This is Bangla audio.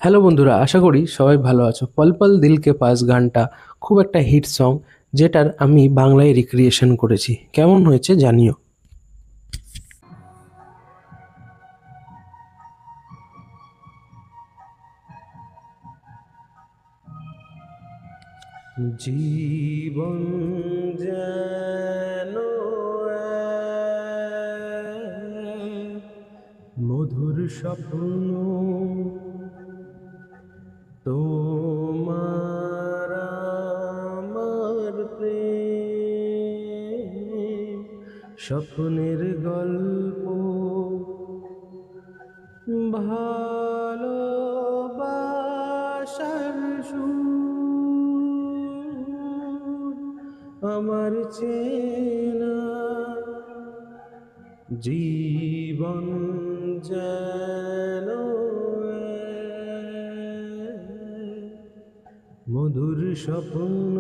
হ্যালো বন্ধুরা, আশা করি সবাই ভালো আছো। পল পল দিল কে পাস গানটা খুব একটা হিট সং, যেটার আমি বাংলায় রিক্রিয়েশন করেছি। কেমন হয়েছে জানিও। জীবন যেন এক মধুর স্বপ্ন, তোমার আমার প্রেম স্বপ্নের গল্প, ভালোবাসার সুর আমার চেনা। জীবন যেন এক মধুর স্বপ্ন,